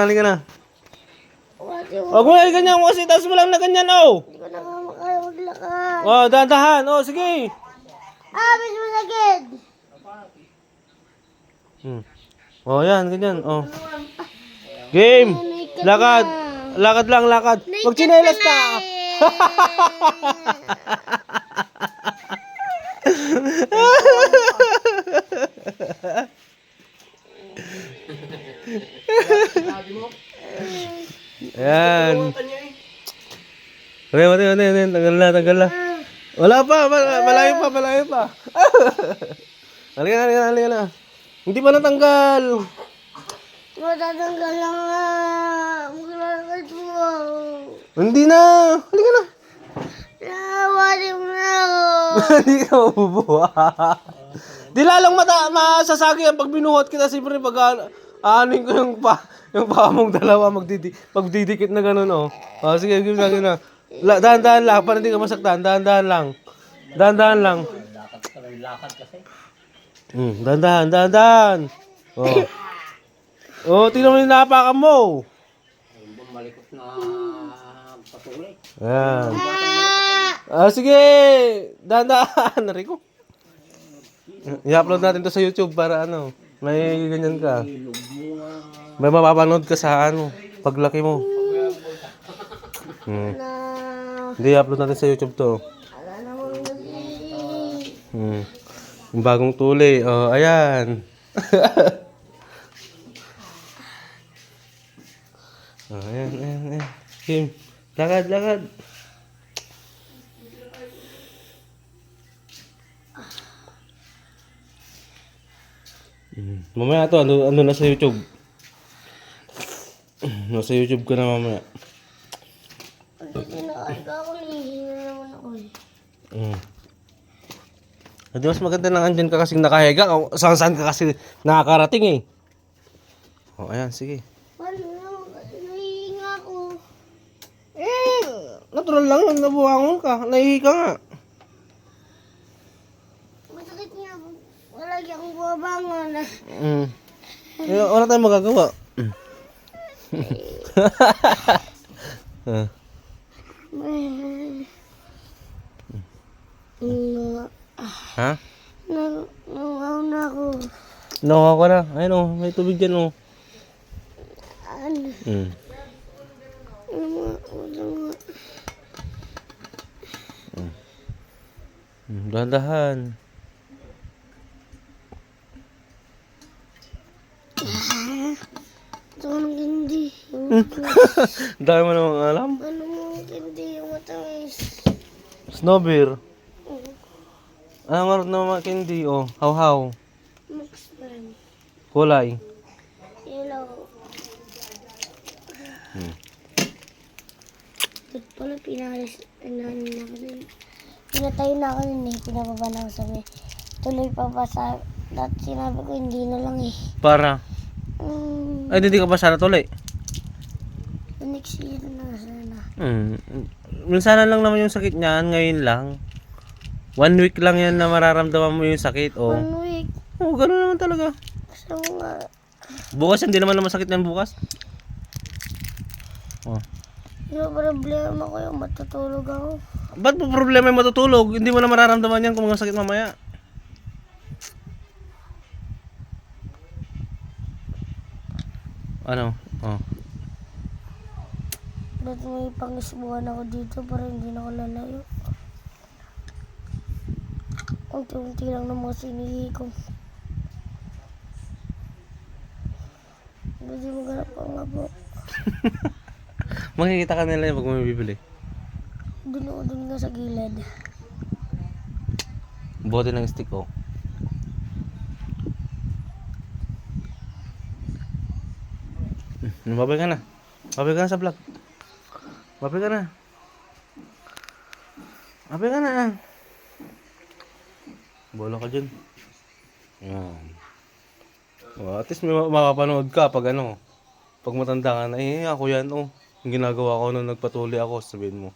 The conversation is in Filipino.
Halika na. Huwag mo na ganyan kasi, taas mo lang na ganyan, oh. Hindi ko na nga makaya maglakad. Oh, dahan-dahan, oh, sige. Bis masakit. Oh, yan, ganyan, oh. Game. Lakad. Lakad lang, lakad. Huwag tsinelas ka. Ayan. Mati. Tanggal na. Wala pa, malayo pa. Halika na. Hindi pa natanggal. Matatanggal lang nga. Maglakad mo. Hindi na. Halika na. Nawari mo na ako. Hindi ka mabubuha. Di lalang masasagi yan pag binuhat kita. Siyempre pag aanin ko yung paa mong dalawa magdidikit na gano'n, oh. Oh, sige, give na. Dahan-dahan lang, para hindi ka masaktan. Dahan-dahan lang. Dahan-dahan. Oh, tingnan mo yung napakan mo. Malikot na patuloy. Ayan. Sige. Dahan-dahan. Rico. I-upload natin to sa YouTube para may ganyan ka. May mapapanood ka sa paglaki mo. Hindi, i-upload natin sa YouTube to. Wala namang nag-iisip. Yung bagong tuli. Oh, ayan. Oh, ayan. Kim, lakad. Mamaya to, ano na sa YouTube. Nasa YouTube ka na mamaya. Hindi nakahiga ako. Nahihinga naman ako eh. Hindi, mas maganda lang andyan ka kasing nakahiga. Saan ka kasi nakakarating eh. Oh, ayan, sige. Nahihinga ako. Natural lang yun, nabuhangon ka. Nahihiga nga. Masakit nga. Wala akong bumabangon. Wala tayong magagawa. Ha? Nangaw na ako. Nakuha ko na. Ayun oh, may tubig dyan oh. Ano? Dahan-dahan. Ito ang hindi. Dami mo namang alam. Ano mo hindi yung matamis? Snowbeer. Anong oras na mga candy oh? How? Max brand. Kulay. Yellow. Ito pala pinalis. Pinatay na ako nun eh. Pinababa na ako sabi. Tuloy pa ba sa... Dati sinabi ko hindi na lang eh. Para? Ay, hindi ka pa sana tuloy. Next year na sana. Minsanan lang naman yung sakit niyan, ngayon lang. 1 week lang yan na mararamdaman mo yung sakit, oh. 1 week. Oh, gano'n naman talaga. So nga. Bukas, hindi naman masakit yan bukas. Oh. Yung problema ko yung matutulog ako. Ba't po problema yung matutulog? Hindi mo na mararamdaman yan kung masakit mamaya. Ano? Oh. Ba't may pangisbuhan ako dito para hindi na ako lalayo? Unti-unti lang na mga sinihi ko. Hindi mo ganap ako nga po. Makikita ka nila yung pag may bibili. Doon nga sa gilid. Bote ng stick, oh. Babay ka na. Babay ka na sa vlog. Babay ka na. Babay ka na. Bola ka dyan. Yan. Oh, at least may makapanood ka pag pag matanda ka na, ako yan, oh. Yung ginagawa ko nung nagpatuloy ako, sabihin mo.